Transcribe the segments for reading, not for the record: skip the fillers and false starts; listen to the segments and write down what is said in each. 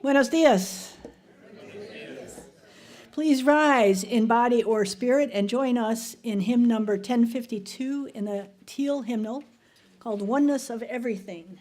Buenos dias. Please rise in body or spirit and join us in hymn number 1052 in the Teal hymnal called Oneness of Everything.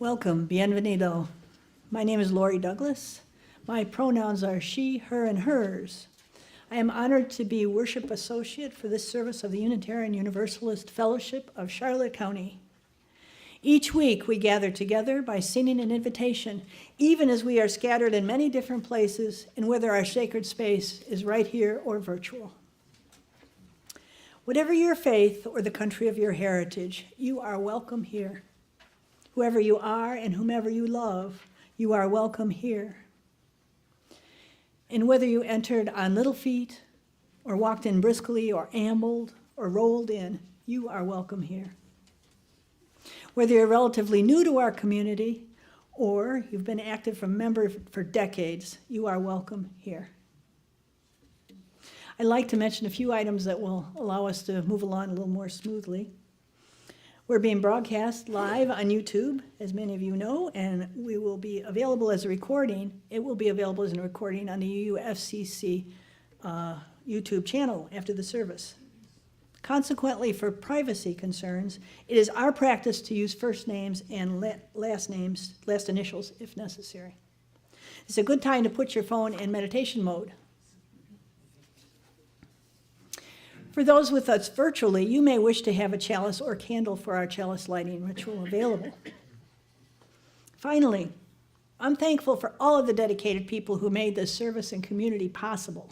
Welcome, bienvenido. My name is Lori Douglas. My pronouns are she, her, and hers. I am honored to be worship associate for this service of the Unitarian Universalist Fellowship of Charlotte County. Each week we gather together by singing an invitation, even as we are scattered in many different places and whether our sacred space is right here or virtual. Whatever your faith or the country of your heritage, you are welcome here. Whoever you are and whomever you love, you are welcome here. And whether you entered on little feet, or walked in briskly, or ambled, or rolled in, you are welcome here. Whether you're relatively new to our community or you've been active from member for decades, you are welcome here. I'd like to mention a few items that will allow us to move along a little more smoothly. We're being broadcast live on YouTube, as many of you know, and we will be available as a recording. It will be available as a recording on the UUFCC YouTube channel after the service. Consequently, for privacy concerns, it is our practice to use first names and last initials if necessary. It's a good time to put your phone in meditation mode. For those with us virtually, you may wish to have a chalice or candle for our chalice lighting ritual available. Finally, I'm thankful for all of the dedicated people who made this service and community possible.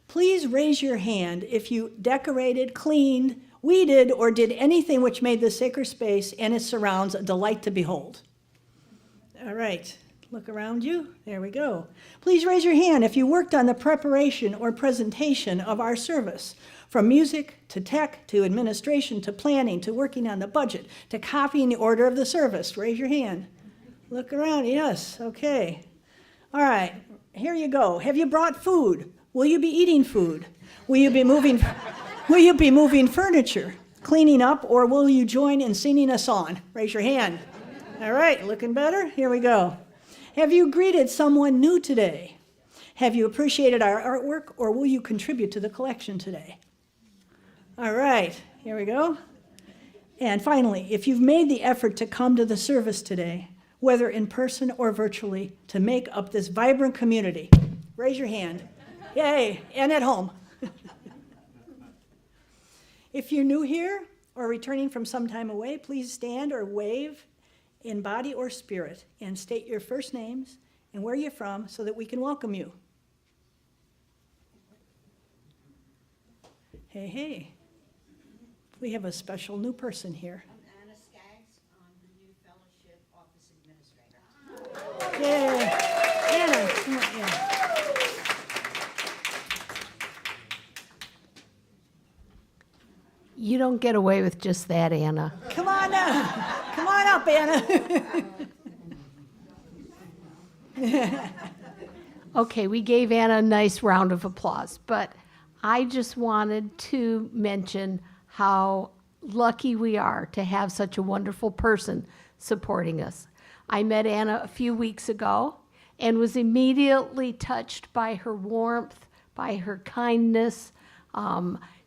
Please raise your hand if you decorated, cleaned, weeded, or did anything which made the sacred space and its surrounds a delight to behold. All right, look around you. There we go. Please raise your hand if you worked on the preparation or presentation of our service, from music to tech to administration to planning to working on the budget to copying the order of the service. Raise your hand. Look around. Yes, okay. All right, here you go. Have you brought food? Will you be eating food? Will you be moving furniture, cleaning up, or will you join in singing a song? Raise your hand. All right, looking better? Here we go. Have you greeted someone new today? Have you appreciated our artwork, or will you contribute to the collection today? All right, here we go. And finally, if you've made the effort to come to the service today, whether in person or virtually, to make up this vibrant community, raise your hand. Yay, and at home. If you're new here or returning from some time away, please stand or wave in body or spirit and state your first names and where you're from so that we can welcome you. Hey, hey. We have a special new person here. I'm Anna Skaggs. I'm the new Fellowship Office Administrator. Yay. Anna, come on, yeah. You don't get away with just that, Anna. Come on up. Come on up, Anna. Okay, we gave Anna a nice round of applause, but I just wanted to mention how lucky we are to have such a wonderful person supporting us. I met Anna a few weeks ago and was immediately touched by her warmth, by her kindness.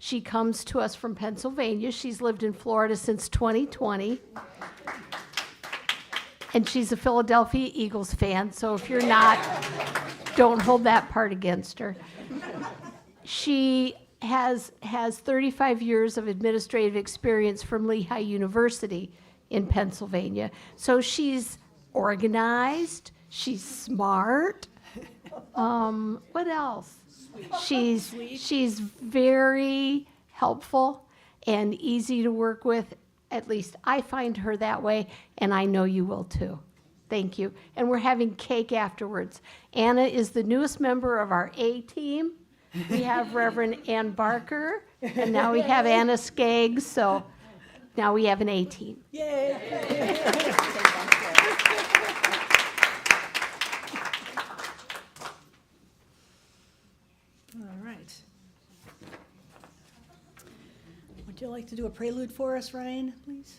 She comes to us from Pennsylvania. She's lived in Florida since 2020. And she's a Philadelphia Eagles fan, so if you're not, don't hold that part against her. She has 35 years of administrative experience from Lehigh University in Pennsylvania. So she's organized, she's smart. What else? She's very helpful and easy to work with. At least I find her that way, and I know you will too. Thank you. And we're having cake afterwards. Anna is the newest member of our A team. We have Reverend Ann Barker, and now we have Anna Skaggs, so now we have an A team. Yay. All right. Would you like to do a prelude for us, Ryan, please?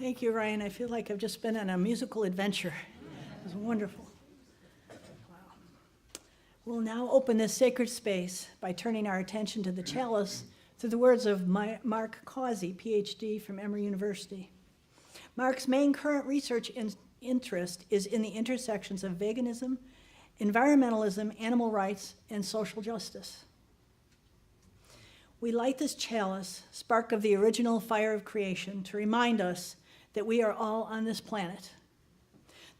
Thank you, Ryan. I feel like I've just been on a musical adventure. It was wonderful. Wow. We'll now open this sacred space by turning our attention to the chalice through the words of Mark Causey, PhD from Emory University. Mark's main current research interest is in the intersections of veganism, environmentalism, animal rights, and social justice. We light this chalice, spark of the original fire of creation, to remind us that we are all on this planet.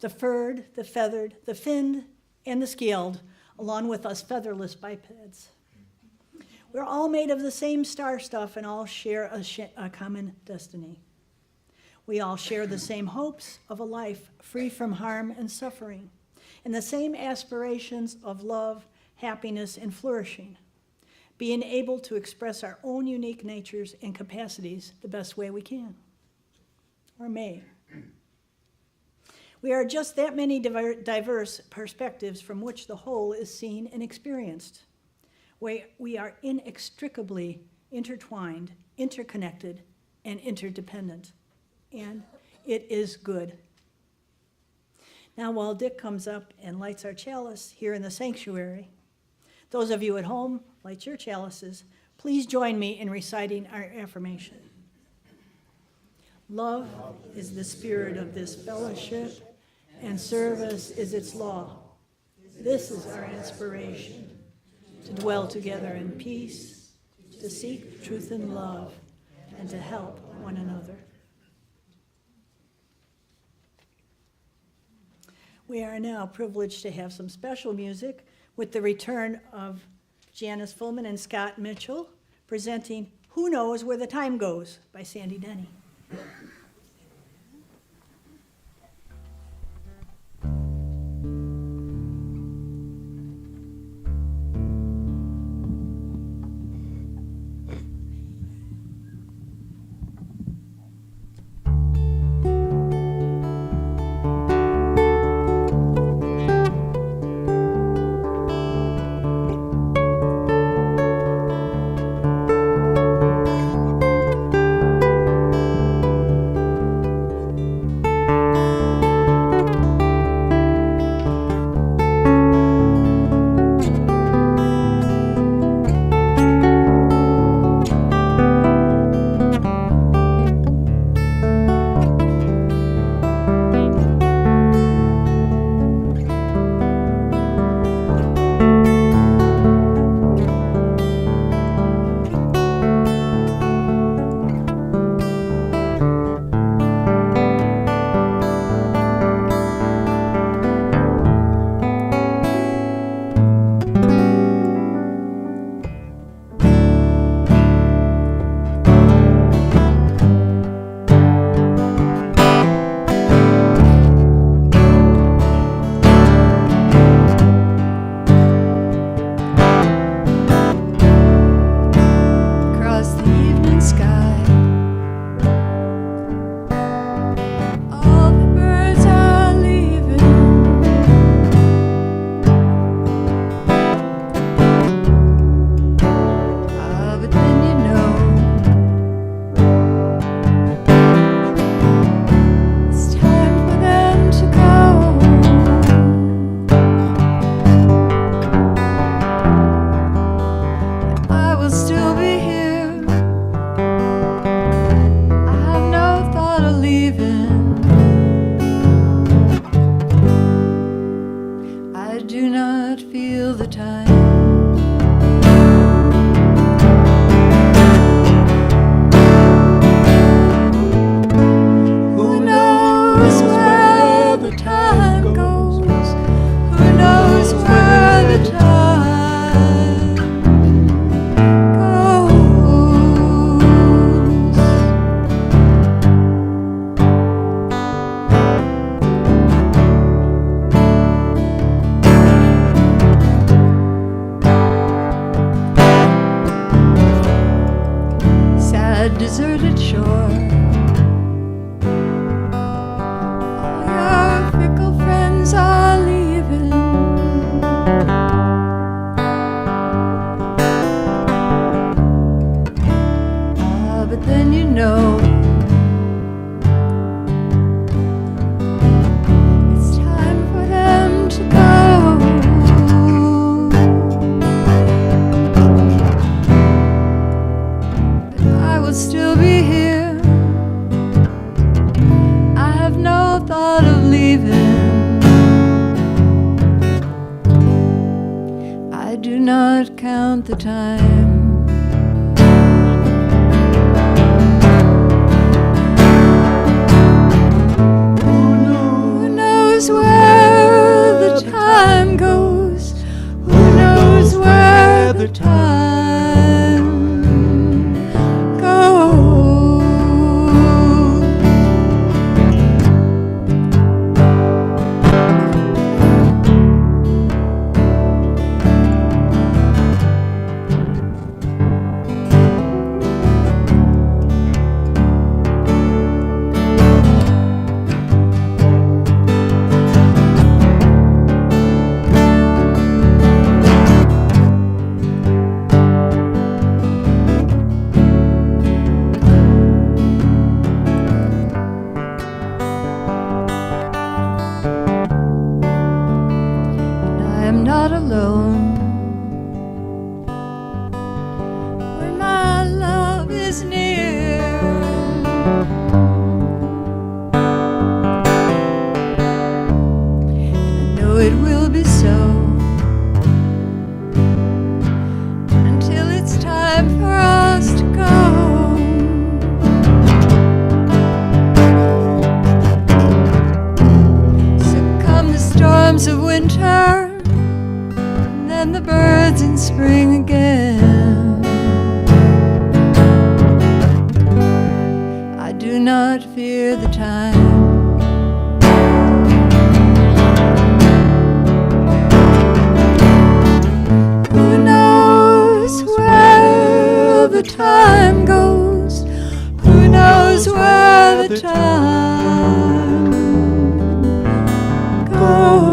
The furred, the feathered, the finned, and the scaled, along with us featherless bipeds. We're all made of the same star stuff and all share a common destiny. We all share the same hopes of a life free from harm and suffering, and the same aspirations of love, happiness, and flourishing, being able to express our own unique natures and capacities the best way we can, or may. We are just that many diverse perspectives from which the whole is seen and experienced. We are inextricably intertwined, interconnected, and interdependent. And it is good. Now, while Dick comes up and lights our chalice here in the sanctuary, those of you at home, light your chalices. Please join me in reciting our affirmation. Love is the spirit of this fellowship, and service is its law. This is our aspiration, to dwell together in peace, to seek truth and love, and to help one another. We are now privileged to have some special music with the return of Janice Fullman and Scott Mitchell presenting Who Knows Where the Time Goes by Sandy Denny. not count the time. Who knows where the time goes? Who knows where the time goes? I am not alone when my love is near. And I know it will be so until it's time for us to go. So come the storms of winter, and the birds in spring again. I do not fear the time. Who knows where the time goes? Who knows where the time goes?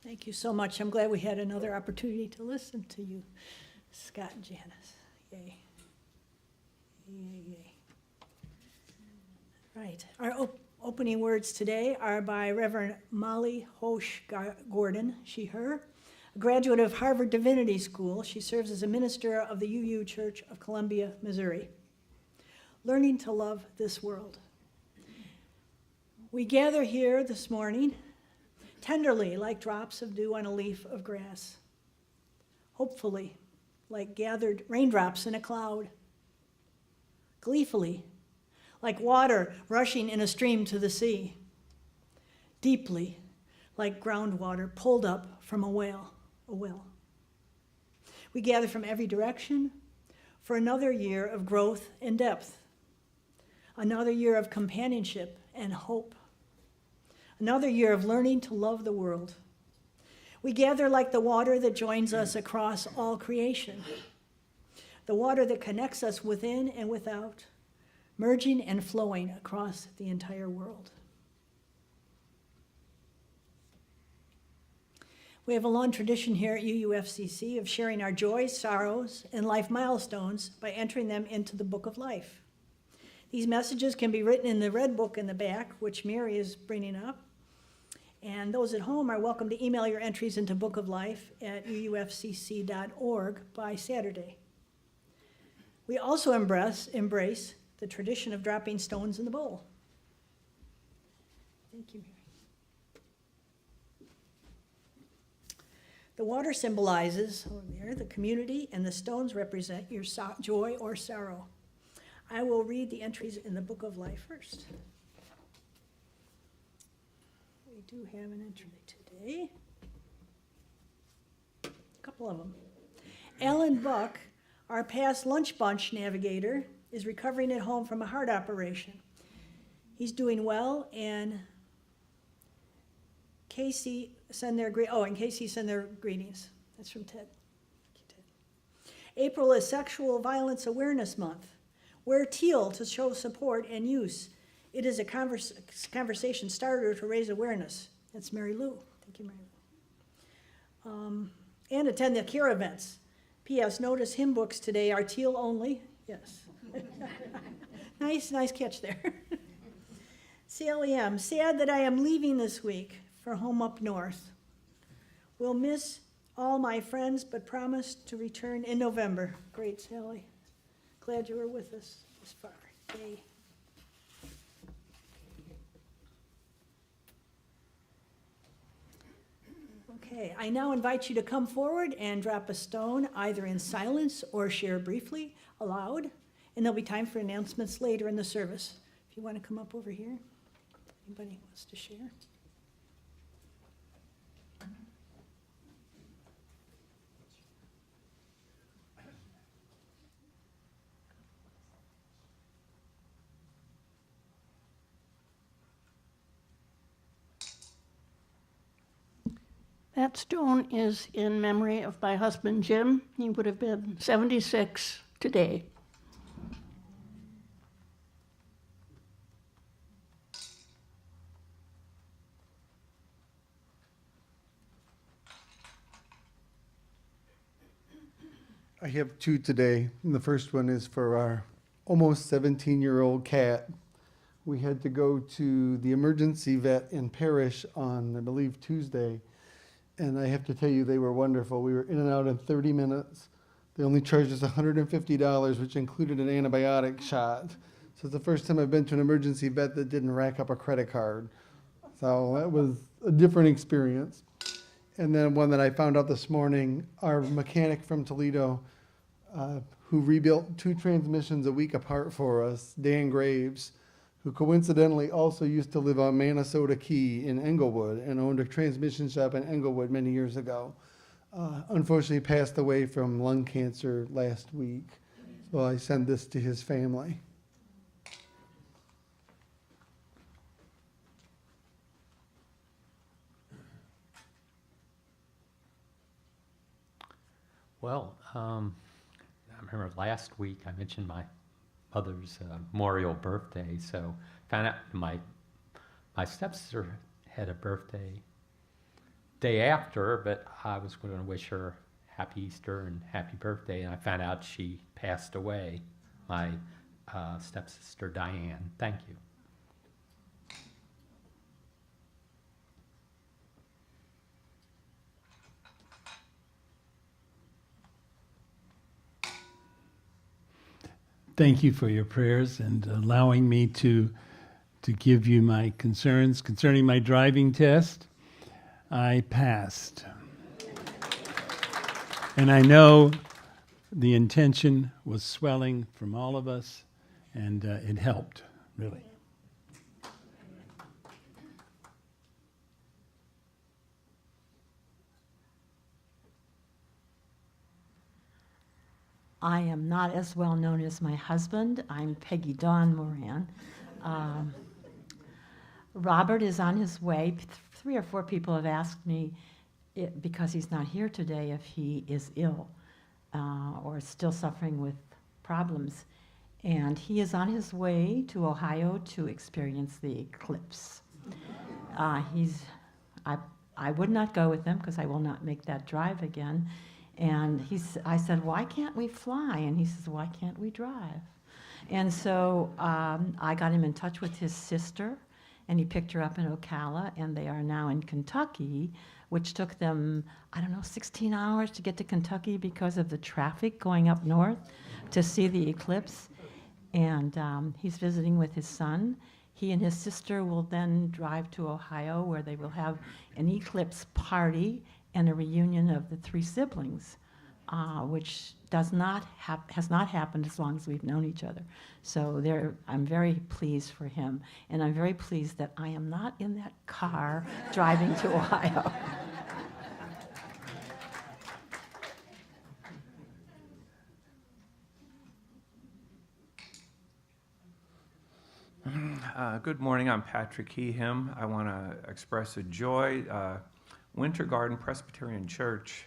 Thank you so much. I'm glad we had another opportunity to listen to you, Scott and Janice. Yay. Yay, yay. Right. Our opening words today are by Reverend Molly Hosh Gordon, she, her, a graduate of Harvard Divinity School. She serves as a minister of the UU Church of Columbia, Missouri. Learning to love this world. We gather here this morning tenderly like drops of dew on a leaf of grass, hopefully like gathered raindrops in a cloud, gleefully like water rushing in a stream to the sea, deeply like groundwater pulled up from a well. We gather from every direction for another year of growth and depth, another year of companionship and hope, another year of learning to love the world. We gather like the water that joins us across all creation, the water that connects us within and without, merging and flowing across the entire world. We have a long tradition here at UUFCC of sharing our joys, sorrows, and life milestones by entering them into the Book of Life. These messages can be written in the red book in the back, which Mary is bringing up. And those at home are welcome to email your entries into Book of Life at uufcc.org by Saturday. We also embrace the tradition of dropping stones in the bowl. Thank you, Mary. The water symbolizes over there the community, and the stones represent your joy or sorrow. I will read the entries in the Book of Life first. We do have an entry today. A couple of them. Alan Buck, our past lunch bunch navigator, is recovering at home from a heart operation. He's doing well, and Casey send their greetings. That's from Ted. Thank you, Ted. April is Sexual Violence Awareness Month. Wear teal to show support and use. It is a conversation starter to raise awareness. That's Mary Lou. Thank you, Mary Lou. And attend the CARE events. P.S. Notice hymn books today are teal only. Yes. Nice catch there. CLEM, sad that I am leaving this week for home up north. Will miss all my friends, but promise to return in November. Great, Sally. Glad you were with us this far. Yay. Okay, I now invite you to come forward and drop a stone, either in silence or share briefly aloud, and there'll be time for announcements later in the service. If you want to come up over here, anybody wants to share? That stone is in memory of my husband, Jim. He would have been 76 today. I have two today. And the first one is for our almost 17-year-old cat. We had to go to the emergency vet in Parrish on, I believe, Tuesday. And I have to tell you, they were wonderful. We were in and out in 30 minutes. They only charged us $150, which included an antibiotic shot. So it's the first time I've been to an emergency vet that didn't rack up a credit card. So that was a different experience. And then one that I found out this morning, our mechanic from Toledo, who rebuilt 2 transmissions a week apart for us, Dan Graves, who coincidentally also used to live on Minnesota Key in Englewood and owned a transmission shop in Englewood many years ago, unfortunately passed away from lung cancer last week. So I send this to his family. Well, I remember last week I mentioned my mother's memorial birthday, so found out my stepsister had a birthday day after, but I was going to wish her happy Easter and happy birthday, and I found out she passed away, my stepsister Diane. Thank you. Thank you for your prayers and allowing me to give you my concerns concerning my driving test. I passed. And I know the intention was swelling from all of us, and it helped, really. I am not as well known as my husband. I'm Peggy Dawn Moran. Robert is on his way. 3 or 4 people have asked me, because he's not here today, if he is ill or still suffering with problems. And he is on his way to Ohio to experience the eclipse. I would not go with him because I will not make that drive again. And I said, why can't we fly? And he says, why can't we drive? And so I got him in touch with his sister, and he picked her up in Ocala, and they are now in Kentucky, which took them, 16 hours to get to Kentucky because of the traffic going up north to see the eclipse. And he's visiting with his son. He and his sister will then drive to Ohio, where they will have an eclipse party and a reunion of the 3 siblings, which has not happened as long as we've known each other. So I'm very pleased for him, and I'm very pleased that I am not in that car driving to Ohio. Good morning, I'm Patrick Keeham. I want to express a joy. Winter Garden Presbyterian Church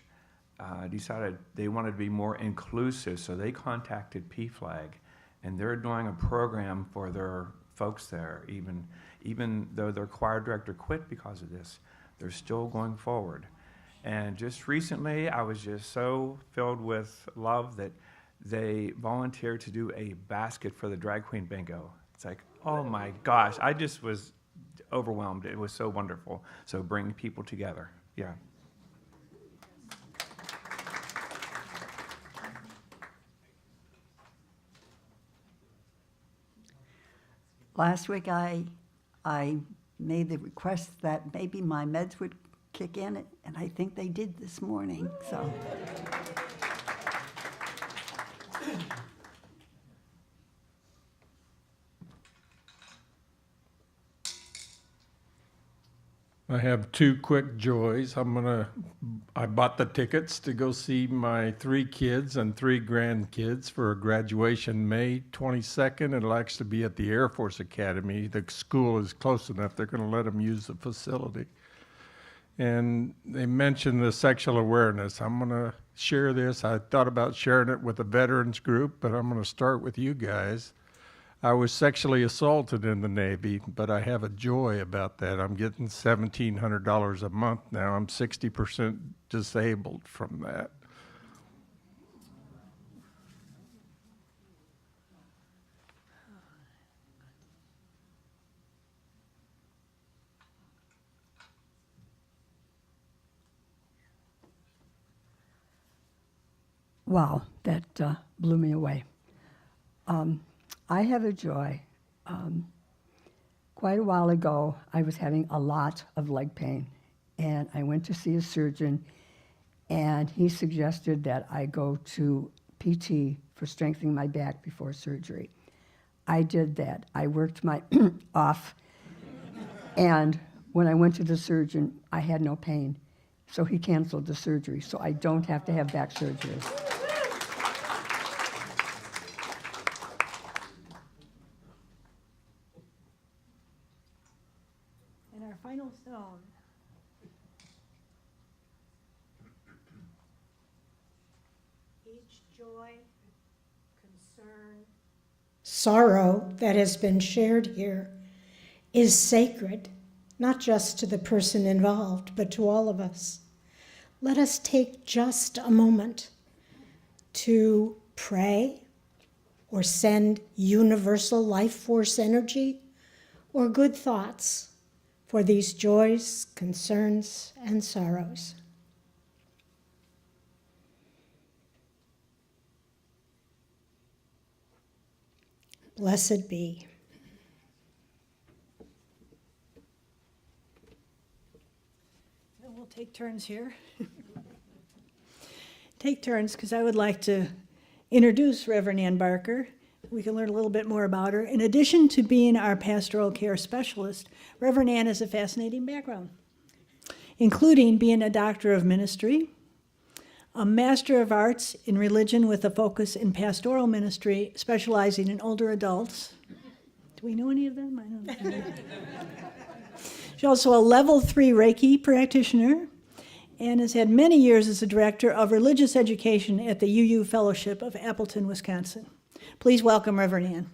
decided they wanted to be more inclusive, so they contacted PFLAG, and they're doing a program for their folks there, even though their choir director quit because of this. They're still going forward. And just recently, I was just so filled with love that they volunteered to do a basket for the drag queen bingo. It's like, oh my gosh, I just was overwhelmed. It was so wonderful. So bring people together, yeah. Last week, I made the request that maybe my meds would kick in, and I think they did this morning, so. I have two quick joys. I bought the tickets to go see my 3 kids and 3 grandkids for a graduation May 22nd. It'll actually be at the Air Force Academy. The school is close enough, they're gonna let them use the facility. And they mentioned the sexual awareness. I'm gonna share this. I thought about sharing it with a veterans group, but I'm gonna start with you guys. I was sexually assaulted in the Navy, but I have a joy about that. I'm getting $1,700 a month now. I'm 60% disabled from that. Wow, that blew me away. I have a joy. Quite a while ago, I was having a lot of leg pain, and I went to see a surgeon, and he suggested that I go to PT for strengthening my back before surgery. I did that. I worked my off, and when I went to the surgeon, I had no pain, so he canceled the surgery, so I don't have to have back surgery. Final stone. Each joy, concern, sorrow that has been shared here is sacred, not just to the person involved, but to all of us. Let us take just a moment to pray or send universal life force energy or good thoughts for these joys, concerns, and sorrows. Blessed be. And we'll take turns here. Take turns, because I would like to introduce Reverend Ann Barker. We can learn a little bit more about her. In addition to being our pastoral care specialist, Reverend Ann has a fascinating background, including being a doctor of ministry, a master of arts in religion with a focus in pastoral ministry, specializing in older adults. Do we know any of them? I don't know. She's also a level 3 Reiki practitioner and has had many years as a director of religious education at the UU Fellowship of Appleton, Wisconsin. Please welcome Reverend Ann.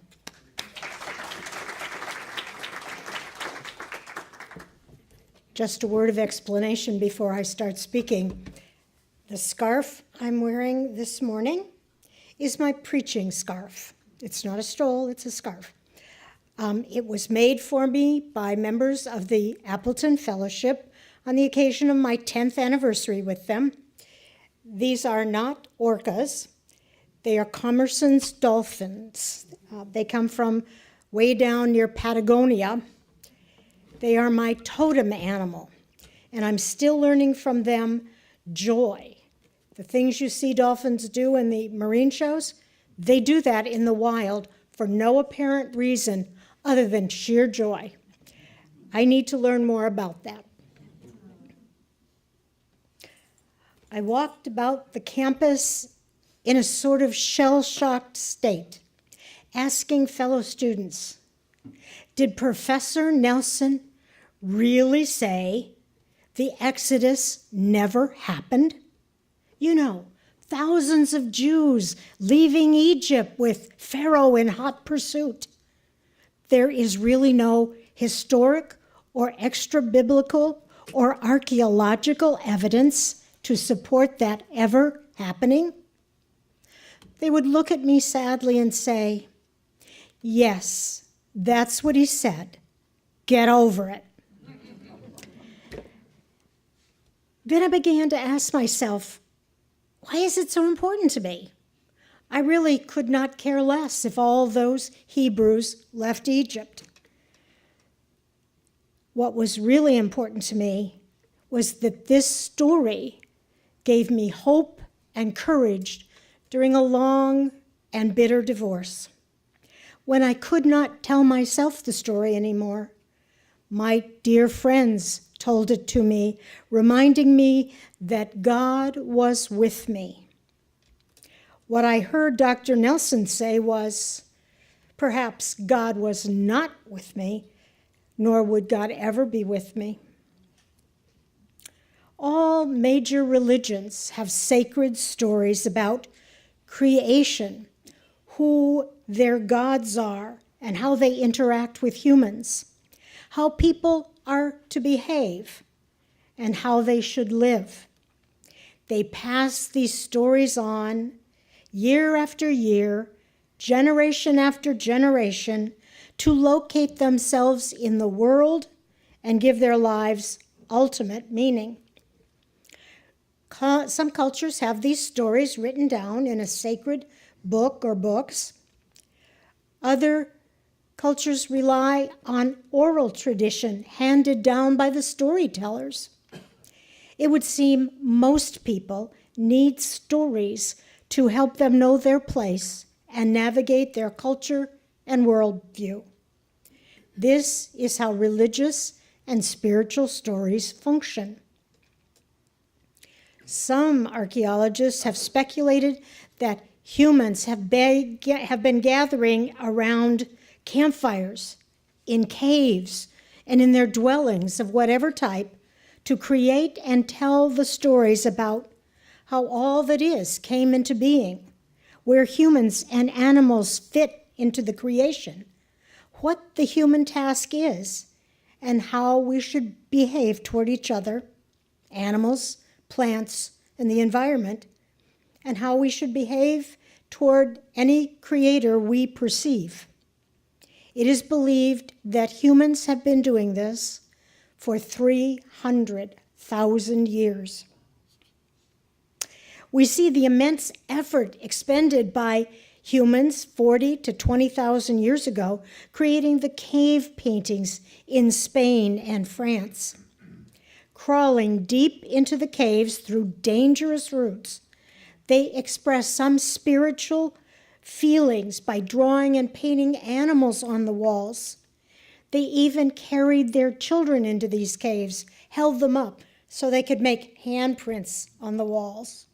Just a word of explanation before I start speaking. The scarf I'm wearing this morning is my preaching scarf. It's not a stole, it's a scarf. It was made for me by members of the Appleton Fellowship on the occasion of my 10th anniversary with them. These are not orcas. They are Commerson's dolphins. They come from way down near Patagonia. They are my totem animal, and I'm still learning from them joy. The things you see dolphins do in the marine shows, they do that in the wild for no apparent reason other than sheer joy. I need to learn more about that. I walked about the campus in a sort of shell-shocked state, asking fellow students, did Professor Nelson really say the Exodus never happened? You know, thousands of Jews leaving Egypt with Pharaoh in hot pursuit. There is really no historic or extra-biblical or archaeological evidence to support that ever happening. They would look at me sadly and say, yes, that's what he said. Get over it. Then I began to ask myself, why is it so important to me? I really could not care less if all those Hebrews left Egypt. What was really important to me was that this story gave me hope and courage during a long and bitter divorce. When I could not tell myself the story anymore, my dear friends told it to me, reminding me that God was with me. What I heard Dr. Nelson say was, perhaps God was not with me, nor would God ever be with me. All major religions have sacred stories about creation, who their gods are, and how they interact with humans, how people are to behave, and how they should live. They pass these stories on year after year, generation after generation, to locate themselves in the world and give their lives ultimate meaning. Some cultures have these stories written down in a sacred book or books. Other cultures rely on oral tradition handed down by the storytellers. It would seem most people need stories to help them know their place and navigate their culture and worldview. This is how religious and spiritual stories function. Some archaeologists have speculated that humans have been gathering around campfires, in caves, and in their dwellings of whatever type to create and tell the stories about how all that is came into being, where humans and animals fit into the creation, what the human task is, and how we should behave toward each other, animals, plants, and the environment, and how we should behave toward any creator we perceive. It is believed that humans have been doing this for 300,000 years. We see the immense effort expended by humans 40 to 20,000 years ago creating the cave paintings in Spain and France. Crawling deep into the caves through dangerous routes, they express some spiritual feelings by drawing and painting animals on the walls. They even carried their children into these caves, held them up so they could make handprints on the walls.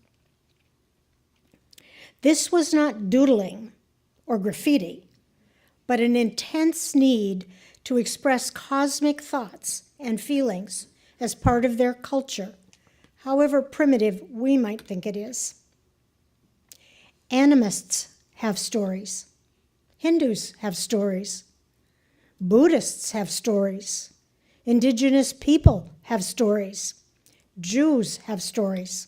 This was not doodling or graffiti, but an intense need to express cosmic thoughts and feelings as part of their culture, however primitive we might think it is. Animists have stories. Hindus have stories. Buddhists have stories. Indigenous people have stories. Jews have stories.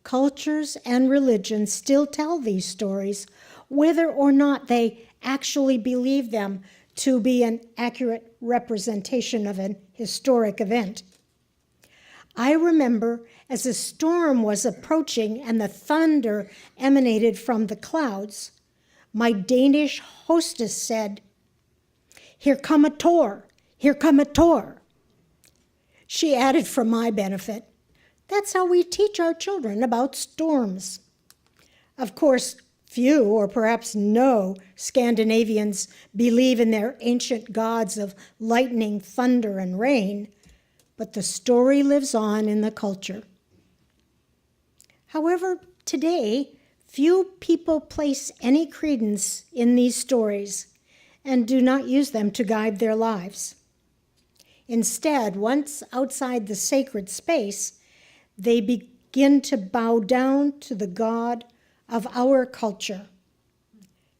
Cultures and religions still tell these stories, whether or not they actually believe them to be an accurate representation of an historic event. I remember as a storm was approaching and the thunder emanated from the clouds, my Danish hostess said, "Here come a Tor, here come a Tor." She added for my benefit, "That's how we teach our children about storms." Of course, few or perhaps no Scandinavians believe in their ancient gods of lightning, thunder, and rain, but the story lives on in the culture. However, today, few people place any credence in these stories and do not use them to guide their lives. Instead, once outside the sacred space, they begin to bow down to the God of our culture,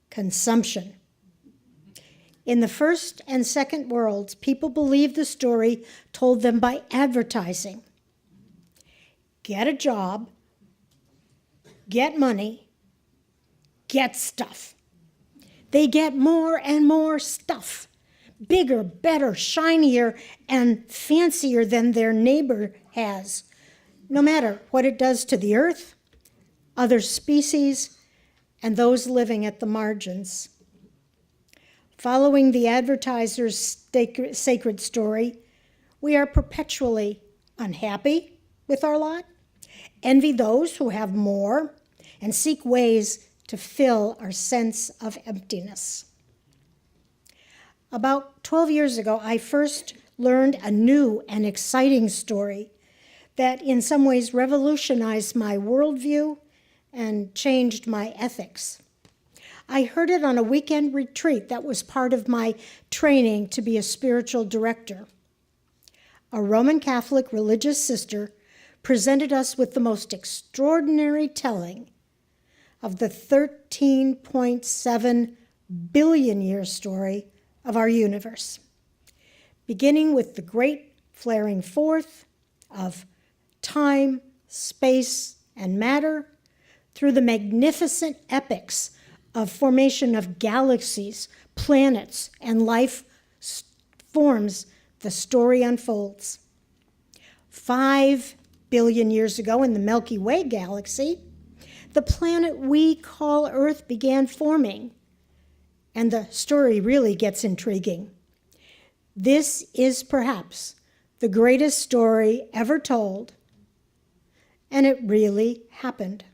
consumption. In the first and second worlds, people believed the story told them by advertising. Get a job, get money, get stuff. They get more and more stuff, bigger, better, shinier, and fancier than their neighbor has, no matter what it does to the earth, other species, and those living at the margins. Following the advertiser's sacred story, we are perpetually unhappy with our lot, envy those who have more, and seek ways to fill our sense of emptiness. About 12 years ago, I first learned a new and exciting story that in some ways revolutionized my worldview and changed my ethics. I heard it on a weekend retreat that was part of my training to be a spiritual director. A Roman Catholic religious sister presented us with the most extraordinary telling of the 13.7 billion year story of our universe, beginning with the great flaring forth of time, space, and matter through the magnificent epics of formation of galaxies, planets, and life forms, the story unfolds. 5 billion years ago in the Milky Way galaxy, the planet we call Earth began forming, and the story really gets intriguing. This is perhaps the greatest story ever told, and it really happened.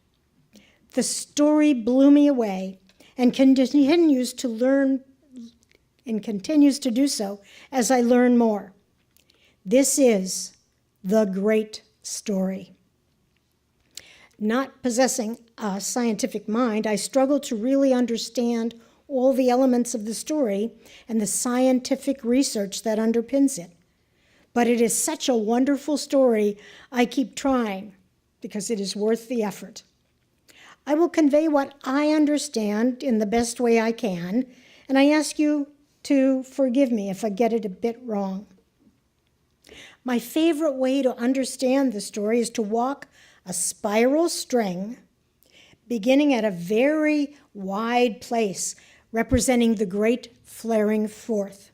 The story blew me away and continues to learn and continues to do so as I learn more. This is the great story. Not possessing a scientific mind, I struggle to really understand all the elements of the story and the scientific research that underpins it. But it is such a wonderful story, I keep trying because it is worth the effort. I will convey what I understand in the best way I can, and I ask you to forgive me if I get it a bit wrong. My favorite way to understand the story is to walk a spiral string beginning at a very wide place representing the great flaring forth.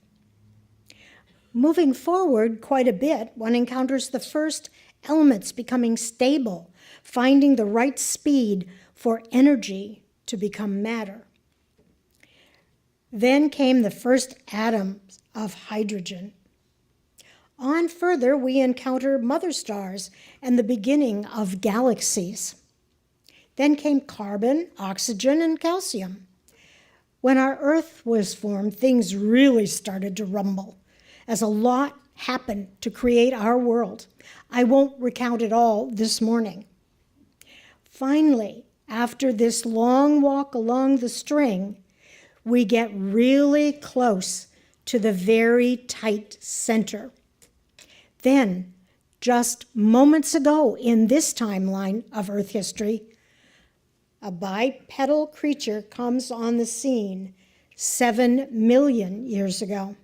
Moving forward quite a bit, one encounters the first elements becoming stable, finding the right speed for energy to become matter. Then came the first atoms of hydrogen. On further, we encounter mother stars and the beginning of galaxies. Then came carbon, oxygen, and calcium. When our Earth was formed, things really started to rumble, as a lot happened to create our world. I won't recount it all this morning. Finally, after this long walk along the string, we get really close to the very tight center. Then, just moments ago in this timeline of Earth history, a bipedal creature comes on the scene 7 million years ago.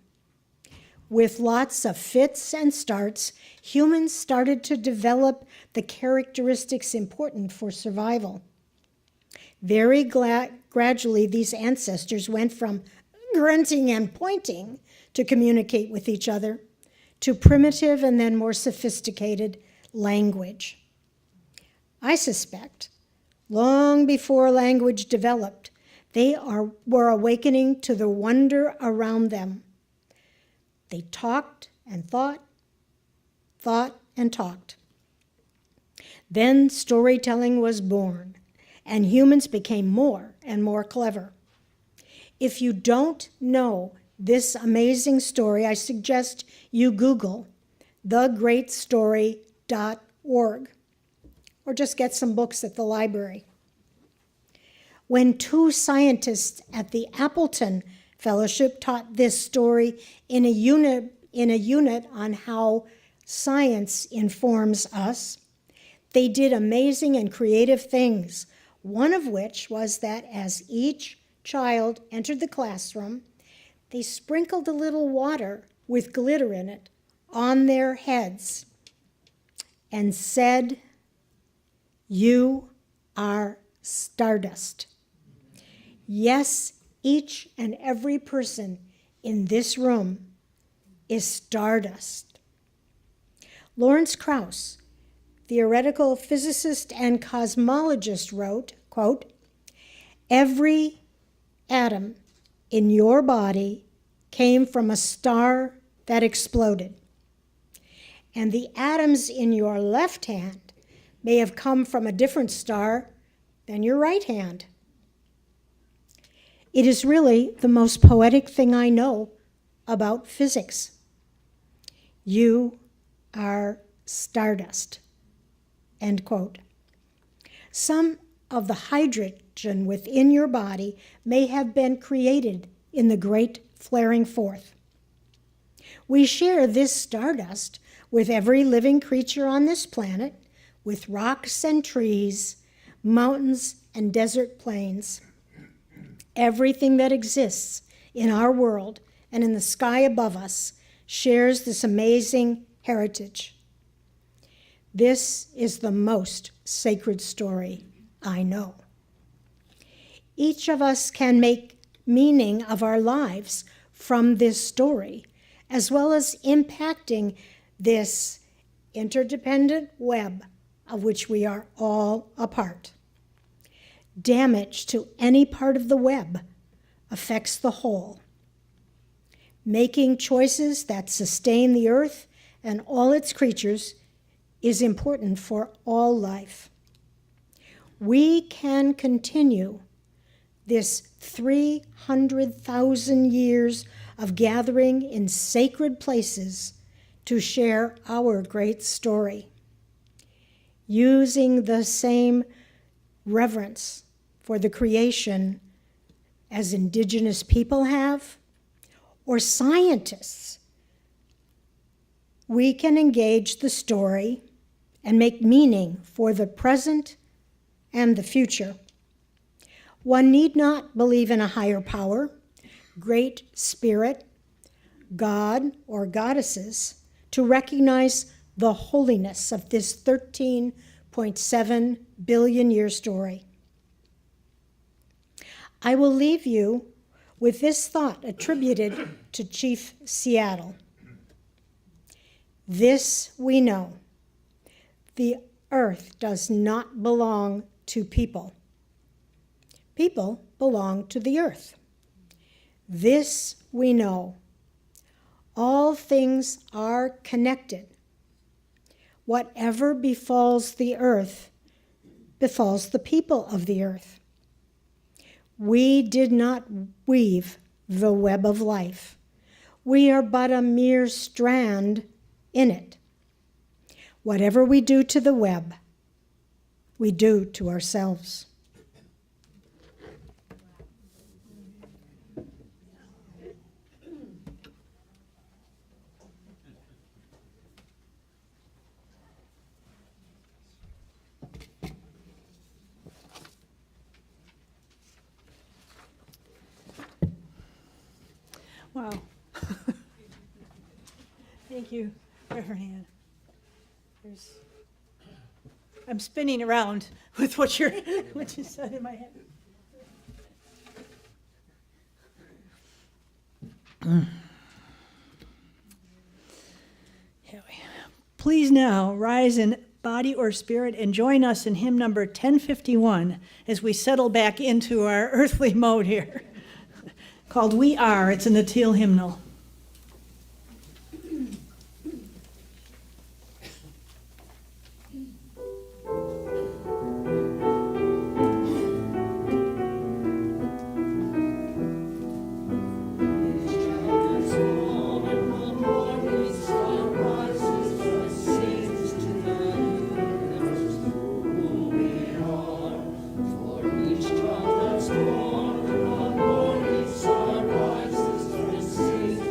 With lots of fits and starts, humans started to develop the characteristics important for survival. Very gradually, these ancestors went from grunting and pointing to communicate with each other to primitive and then more sophisticated language. I suspect, long before language developed, they were awakening to the wonder around them. They talked and thought and talked. Then storytelling was born, and humans became more and more clever. If you don't know this amazing story, I suggest you Google thegreatstory.org or just get some books at the library. When 2 scientists at the Appleton Fellowship taught this story in a unit on how science informs us, They did amazing and creative things, one of which was that as each child entered the classroom, they sprinkled a little water with glitter in it on their heads and said, "You are stardust." Yes, each and every person in this room is stardust. Lawrence Krauss, theoretical physicist and cosmologist, wrote, quote, "Every atom in your body came from a star that exploded. And the atoms in your left hand may have come from a different star than your right hand." It is really the most poetic thing I know about physics. You are stardust, end quote. Some of the hydrogen within your body may have been created in the great flaring forth. We share this stardust with every living creature on this planet, with rocks and trees, mountains and desert plains. Everything that exists in our world and in the sky above us shares this amazing heritage. This is the most sacred story I know. Each of us can make meaning of our lives from this story, as well as impacting this interdependent web of which we are all a part. Damage to any part of the web affects the whole. Making choices that sustain the earth and all its creatures is important for all life. We can continue this 300,000 years of gathering in sacred places to share our great story, using the same reverence for the creation as indigenous people have, or scientists. We can engage the story and make meaning for the present and the future. One need not believe in a higher power, great spirit, God or goddesses, to recognize the holiness of this 13.7 billion year story. I will leave you with this thought attributed to Chief Seattle. This we know: the earth does not belong to people. People belong to the earth. This we know: all things are connected. Whatever befalls the earth befalls the people of the earth. We did not weave the web of life. We are but a mere strand in it. Whatever we do to the web, we do to ourselves. Wow. Thank you, Reverend Ann. I'm spinning around with what you said in my head. Please now rise in body or spirit and join us in hymn number 1051 as we settle back into our earthly mode here, called We Are. It's in the Teal hymnal. Each child that's born, on morning star rises to sing.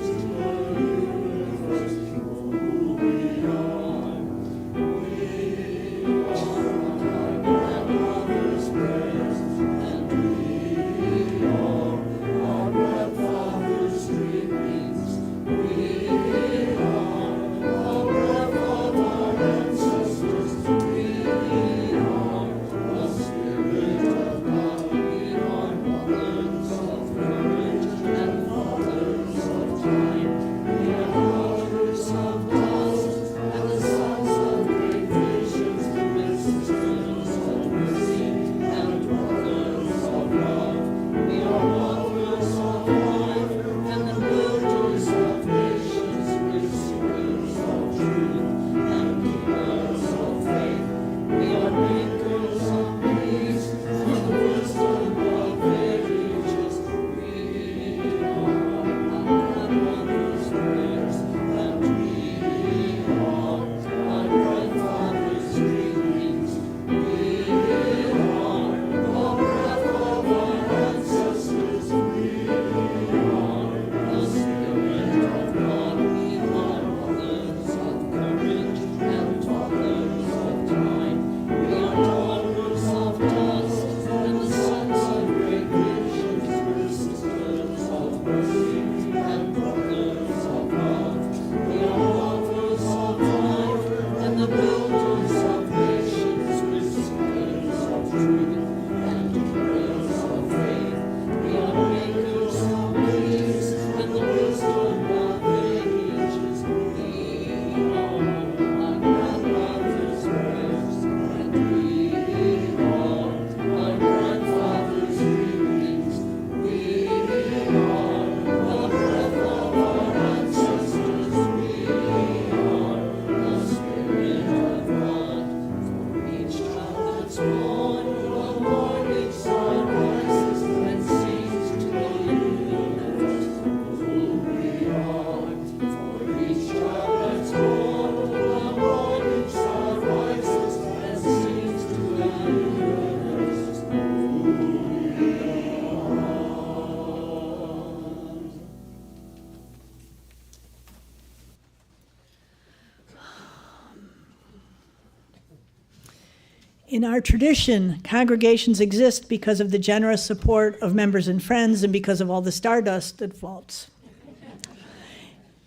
In our tradition, congregations exist because of the generous support of members and friends and because of all the stardust that falls.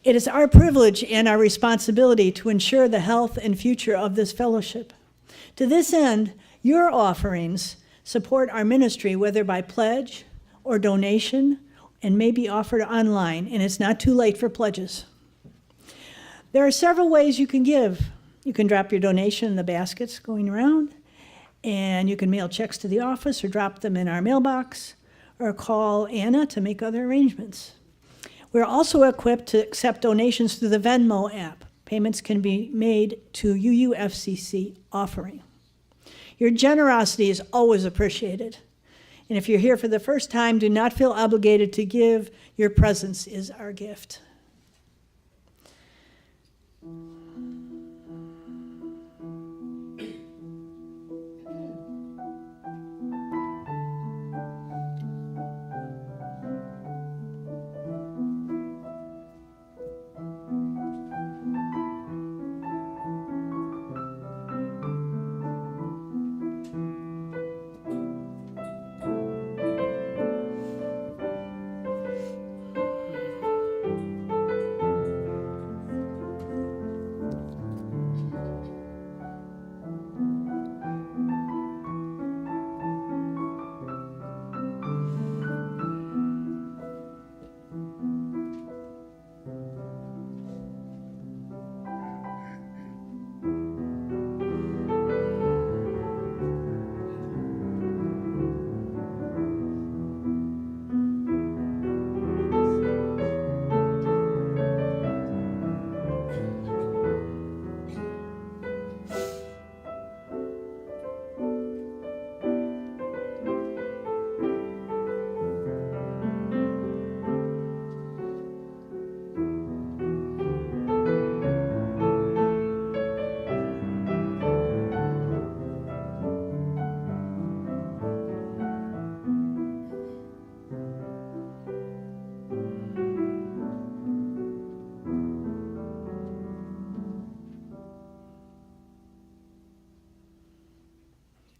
It is our privilege and our responsibility to ensure the health and future of this fellowship. To this end, your offerings support our ministry, whether by pledge or donation, and may be offered online, and it's not too late for pledges. There are several ways you can give. You can drop your donation in the baskets going around, and you can mail checks to the office or drop them in our mailbox, or call Anna to make other arrangements. We're also equipped to accept donations through the Venmo app. Payments can be made to UUFCC offering. Your generosity is always appreciated. And if you're here for the first time, do not feel obligated to give. Your presence is our gift.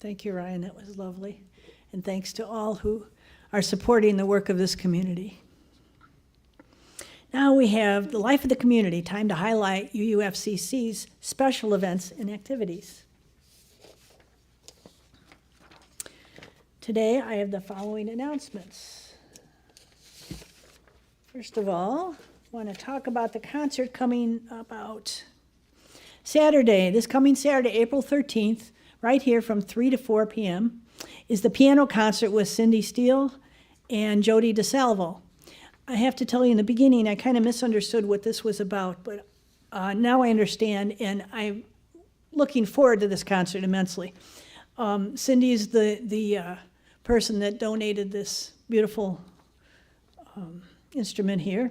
Thank you, Ryan. That was lovely. And thanks to all who are supporting the work of this community. Now we have the life of the community, time to highlight UUFCC's special events and activities. Today I have the following announcements. First of all, I want to talk about the concert coming about Saturday, this coming Saturday, April 13th, right here from 3 to 4 p.m., is the piano concert with Cindy Steele and Jody DeSalvo. I have to tell you in the beginning, I kind of misunderstood what this was about, but now I understand, and I'm looking forward to this concert immensely. Cindy is the person that donated this beautiful instrument here,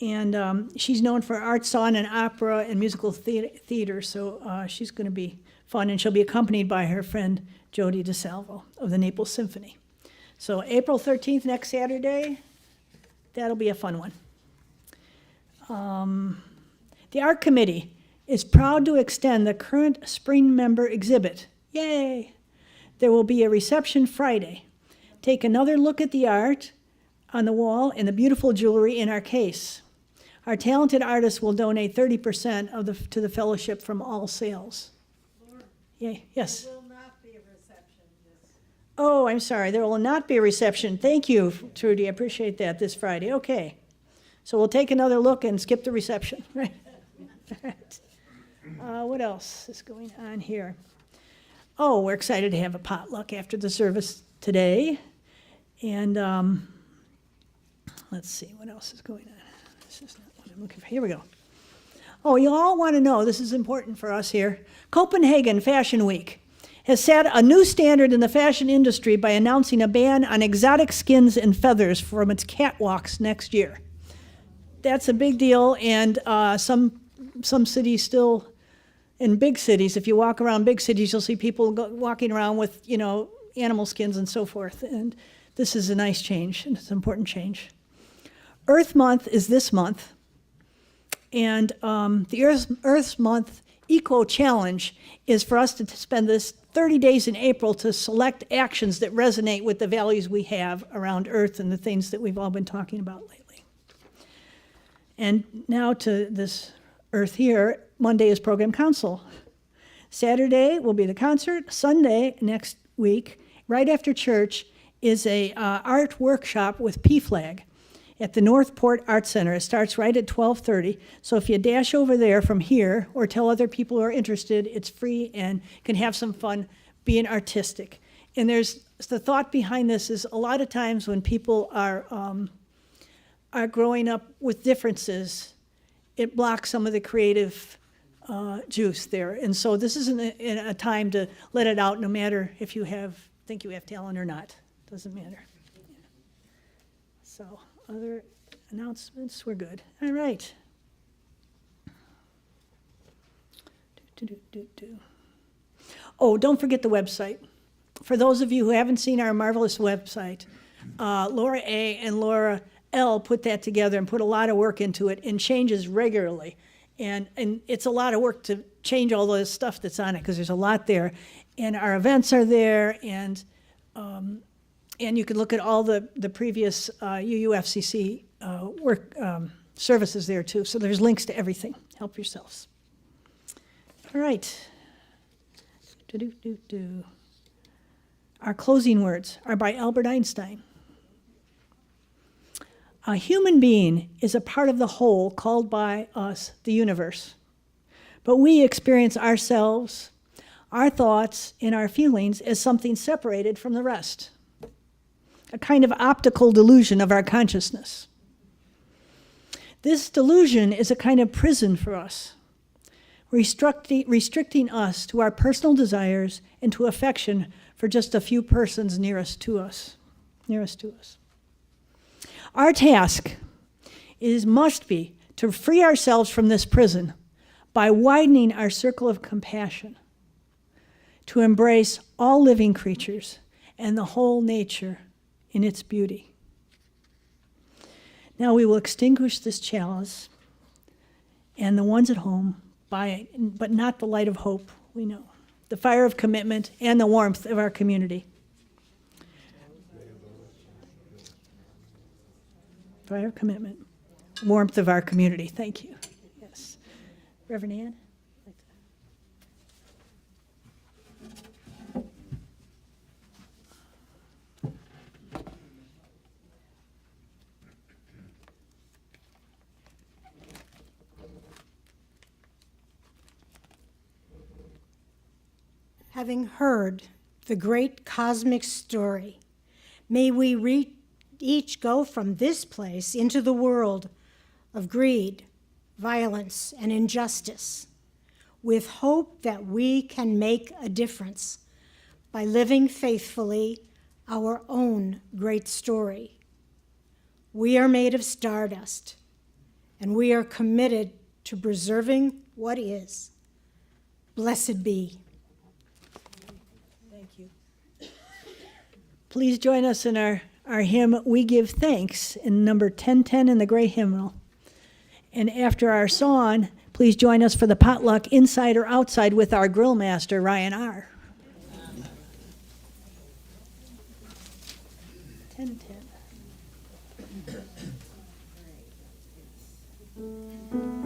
and she's known for art, song, and opera and musical theater, so she's going to be fun, and she'll be accompanied by her friend Jody DeSalvo of the Naples Symphony. So April 13th, next Saturday, that'll be a fun one. The Art Committee is proud to extend the current spring member exhibit. Yay! There will be a reception Friday. Take another look at the art on the wall and the beautiful jewelry in our case. Our talented artists will donate 30% to the fellowship from all sales. Yay, yes? There will not be a reception. Oh, I'm sorry, there will not be a reception. Thank you, Trudy, I appreciate that, this Friday. Okay. So we'll take another look and skip the reception, right? All right. What else is going on here? Oh, we're excited to have a potluck after the service today. And let's see, what else is going on? This is not what I'm looking for. Here we go. Oh, you all want to know, this is important for us here. Copenhagen Fashion Week has set a new standard in the fashion industry by announcing a ban on exotic skins and feathers from its catwalks next year. That's a big deal, and some cities still, in big cities, if you walk around big cities, you'll see people walking around with, animal skins and so forth. And this is a nice change, and it's an important change. Earth Month is this month. And the Earth Month Eco Challenge is for us to spend this 30 days in April to select actions that resonate with the values we have around Earth and the things that we've all been talking about lately. And now to this Earth here, Monday is Program Council. Saturday will be the concert. Sunday next week, right after church, is a art workshop with PFLAG at the Northport Art Center. It starts right at 12:30. So if you dash over there from here or tell other people who are interested, it's free and can have some fun being artistic. And there's the thought behind this is a lot of times when people are growing up with differences, it blocks some of the creative juice there. And so this isn't a time to let it out, no matter if you think you have talent or not. Doesn't matter. So other announcements, we're good. All right. Oh, don't forget the website. For those of you who haven't seen our marvelous website, Laura A. and Laura L. put that together and put a lot of work into it and changes regularly. And it's a lot of work to change all the stuff that's on it because there's a lot there. And our events are there, and you can look at all the previous UUFCC work services there too. So there's links to everything. Help yourselves. All right. Our closing words are by Albert Einstein. A human being is a part of the whole called by us the universe. But we experience ourselves, our thoughts, and our feelings as something separated from the rest. A kind of optical delusion of our consciousness. This delusion is a kind of prison for us, restricting us to our personal desires and to affection for just a few persons nearest to us. Our task must be to free ourselves from this prison by widening our circle of compassion, to embrace all living creatures and the whole nature in its beauty. Now we will extinguish this chalice and the ones at home but not the light of hope, we know, the fire of commitment and the warmth of our community. Fire of commitment, warmth of our community. Thank you. Yes. Reverend Ann? Having heard the great cosmic story, may we each go from this place into the world of greed, violence, and injustice, with hope that we can make a difference by living faithfully our own great story. We are made of stardust, and we are committed to preserving what is. Blessed be. Thank you. Please join us in our hymn, We Give Thanks, in number 1010 in the gray hymnal. And after our song, please join us for the potluck inside or outside with our grill master, Ryan R. 1010.